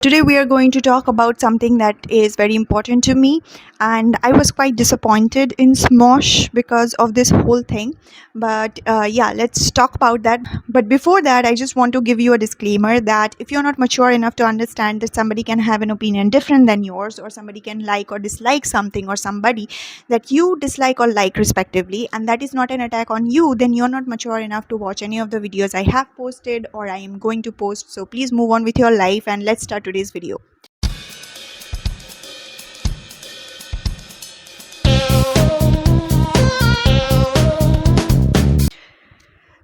Today, we are going to talk about something that is very important to me, and I was quite disappointed in Smosh because of this whole thing. But let's talk about that. But before that, I just want to give you a disclaimer that if you're not mature enough to understand that somebody can have an opinion different than yours, or somebody can like or dislike something, or somebody that you dislike or like, respectively, and that is not an attack on you, then you're not mature enough to watch any of the videos I have posted or I am going to post. So please move on with your life and let's start today's video.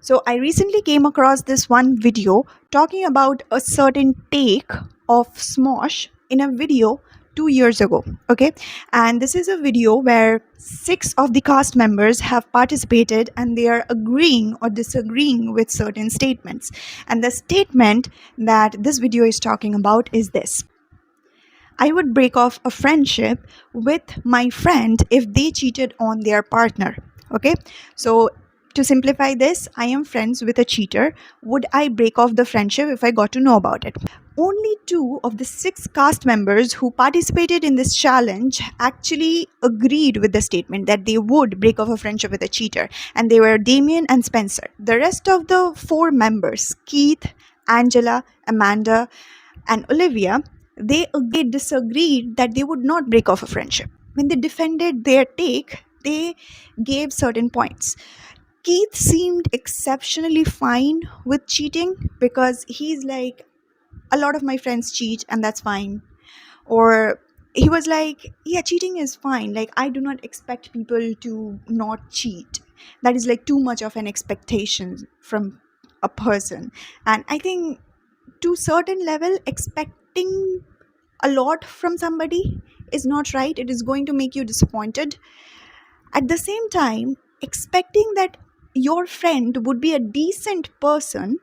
So I recently came across this one video talking about a certain take of Smosh in a video 2 years ago. Okay, and this is a video where 6 of the cast members have participated and they are agreeing or disagreeing with certain statements. And the statement that this video is talking about is this: I would break off a friendship with my friend if they cheated on their partner. Okay, so to simplify this, I am friends with a cheater. Would I break off the friendship if I got to know about it? Only 2 of the 6 cast members who participated in this challenge actually agreed with the statement that they would break off a friendship with a cheater, and they were Damien and Spencer. The rest of the 4 members, Keith, Angela, Amanda, and Olivia, they disagreed that they would not break off a friendship. When they defended their take, they gave certain points. Keith seemed exceptionally fine with cheating because he's like, a lot of my friends cheat and that's fine. Or he was like, yeah, cheating is fine. Like, I do not expect people to not cheat. That is like too much of an expectation from a person. And I think to certain level, expecting a lot from somebody is not right. It is going to make you disappointed. At the same time, expecting that your friend would be a decent person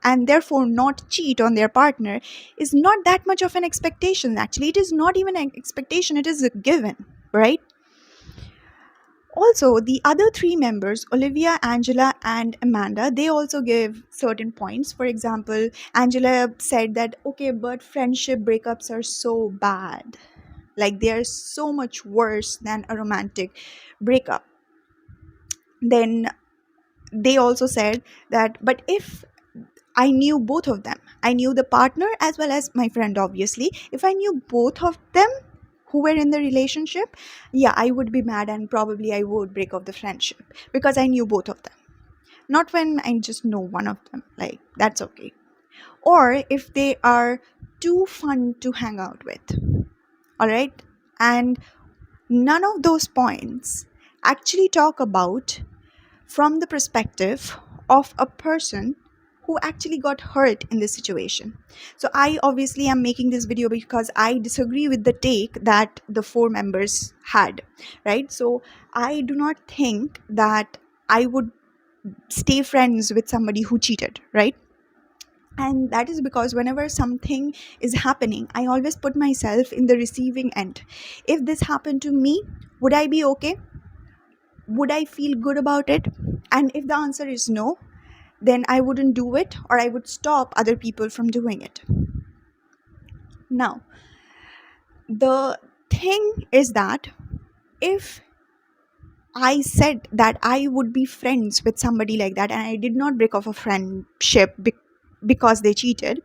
and therefore not cheat on their partner is not that much of an expectation. Actually, it is not even an expectation, it is a given, right? Also, the other 3 members, Olivia, Angela, and Amanda, they also gave certain points. For example, Angela said that, okay, but friendship breakups are so bad. Like, they are so much worse than a romantic breakup. Then they also said that, but if I knew both of them, I knew the partner as well as my friend, obviously. If I knew both of them who were in the relationship, yeah, I would be mad and probably I would break off the friendship because I knew both of them. Not when I just know one of them, like, that's okay. Or if they are too fun to hang out with, all right? And none of those points actually talk about from the perspective of a person who actually got hurt in this situation. So I obviously am making this video because I disagree with the take that the 4 members had, right? So I do not think that I would stay friends with somebody who cheated, right? And that is because whenever something is happening, I always put myself in the receiving end. If this happened to me, would I be okay? Would I feel good about it? And if the answer is no, then I wouldn't do it, or I would stop other people from doing it. Now, the thing is that if I said that I would be friends with somebody like that and I did not break off a friendship because they cheated,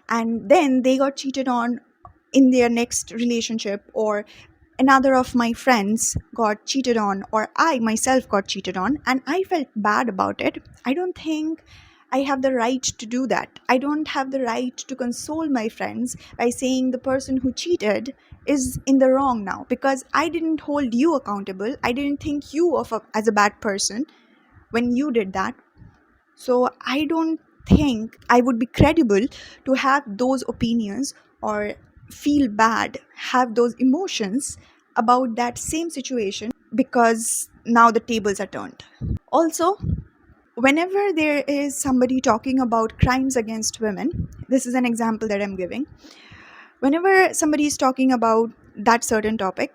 and then they got cheated on in their next relationship, or another of my friends got cheated on, or I myself got cheated on, and I felt bad about it, I don't think I have the right to do that. I don't have the right to console my friends by saying the person who cheated is in the wrong now, because I didn't hold you accountable. I didn't think you as a bad person when you did that. So I don't think I would be credible to have those opinions or feel bad, have those emotions about that same situation, because now the tables are turned. Also, whenever there is somebody talking about crimes against women, this is an example that I'm giving. Whenever somebody is talking about that certain topic,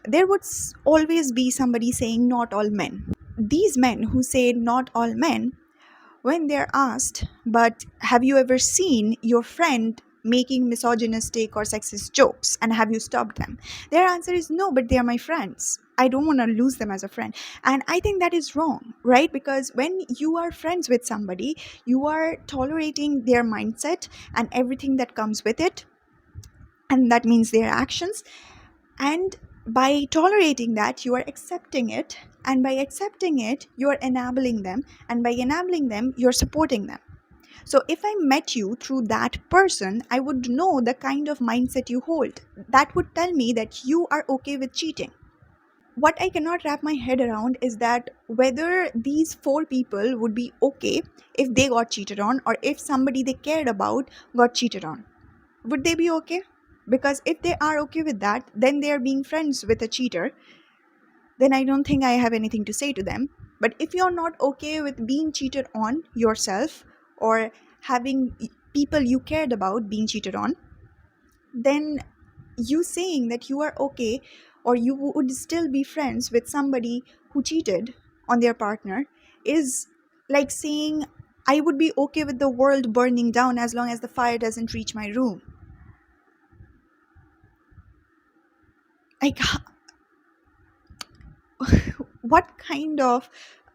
there would always be somebody saying not all men. These men who say not all men, when they're asked, but have you ever seen your friend making misogynistic or sexist jokes, and have you stopped them? Their answer is no, but they are my friends. I don't want to lose them as a friend. And I think that is wrong, right? Because when you are friends with somebody, you are tolerating their mindset and everything that comes with it, and that means their actions. And by tolerating that, you are accepting it, and by accepting it, you are enabling them, and by enabling them, you're supporting them. So if I met you through that person, I would know the kind of mindset you hold. That would tell me that you are okay with cheating. What I cannot wrap my head around is that whether these four people would be okay if they got cheated on, or if somebody they cared about got cheated on. Would they be okay? Because if they are okay with that, then they are being friends with a cheater. Then I don't think I have anything to say to them. But if you're not okay with being cheated on yourself, or having people you cared about being cheated on, then you saying that you are okay, or you would still be friends with somebody who cheated on their partner, is like saying I would be okay with the world burning down as long as the fire doesn't reach my room. Like, what kind of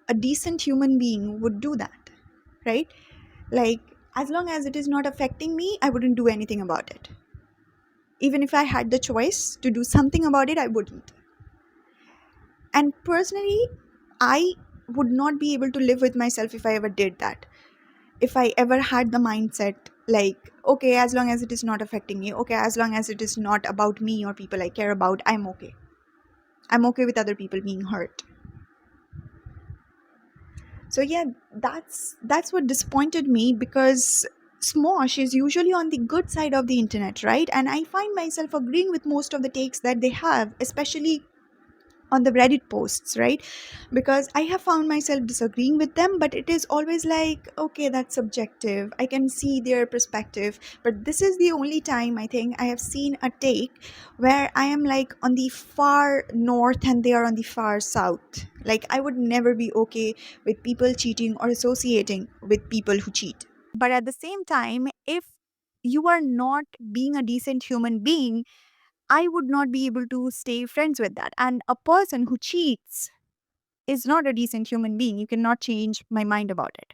a decent human being would do that, right? Like, as long as it is not affecting me, I wouldn't do anything about it. Even if I had the choice to do something about it, I wouldn't. And personally, I would not be able to live with myself if I ever did that. If I ever had the mindset like, okay, as long as it is not affecting me, okay, as long as it is not about me or people I care about, I'm okay. I'm okay with other people being hurt. So yeah, that's what disappointed me, because Smosh is usually on the good side of the internet, right? And I find myself agreeing with most of the takes that they have, especially on the Reddit posts, right? Because I have found myself disagreeing with them, but it is always like, okay, that's subjective. I can see their perspective, but this is the only time I think I have seen a take where I am like on the far north and they are on the far south. Like, I would never be okay with people cheating or associating with people who cheat. But at the same time, if you are not being a decent human being, I would not be able to stay friends with that. And a person who cheats is not a decent human being. You cannot change my mind about it.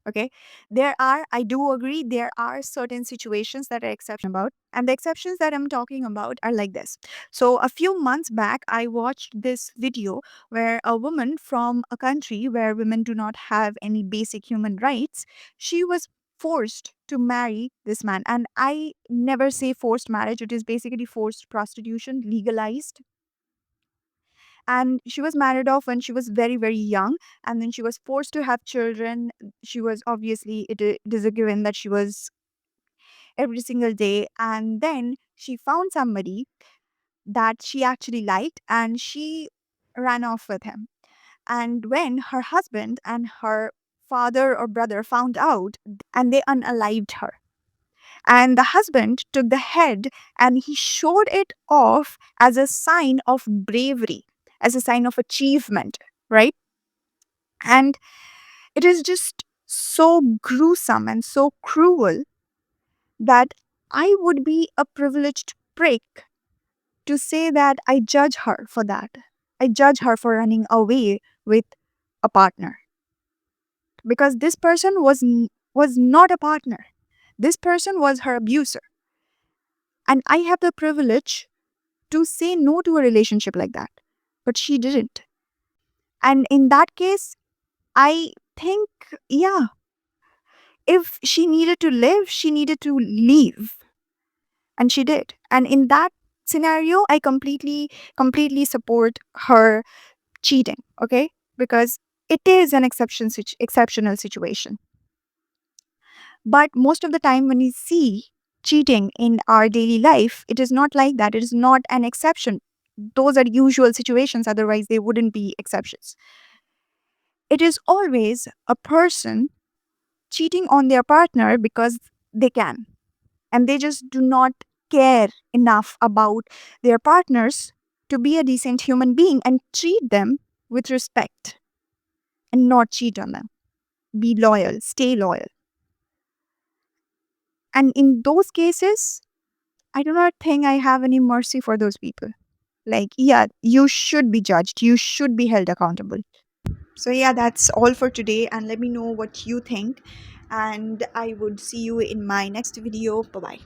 Okay. I do agree, there are certain situations that are exception about. And the exceptions that I'm talking about are like this. So, a few months back, I watched this video where a woman from a country where women do not have any basic human rights, she was forced to marry this man. And I never say forced marriage, it is basically forced prostitution, legalized. And she was married off when she was very, very young, and then she was forced to have children. She was obviously, it is a given that she was every single day, and then she found somebody that she actually liked, and she ran off with him. And when her husband and her father or brother found out, and they unalived her, and the husband took the head and he showed it off as a sign of bravery, as a sign of achievement, right? And it is just so gruesome and so cruel that I would be a privileged prick to say that I judge her for that. I judge her for running away with a partner, because this person was not a partner. This person was her abuser. And I have the privilege to say no to a relationship like that. But she didn't. And in that case, I think, yeah, if she needed to live, she needed to leave. And she did. And in that scenario, I completely support her cheating, okay? Because it is an exceptional situation. But most of the time, when we see cheating in our daily life, it is not like that. It is not an exception. Those are usual situations, otherwise, they wouldn't be exceptions. It is always a person cheating on their partner because they can, and they just do not care enough about their partners to be a decent human being and treat them with respect and not cheat on them. Be loyal, stay loyal. And in those cases, I do not think I have any mercy for those people. Like, yeah, you should be judged, you should be held accountable. So, yeah, that's all for today. And let me know what you think. And I would see you in my next video. Bye bye.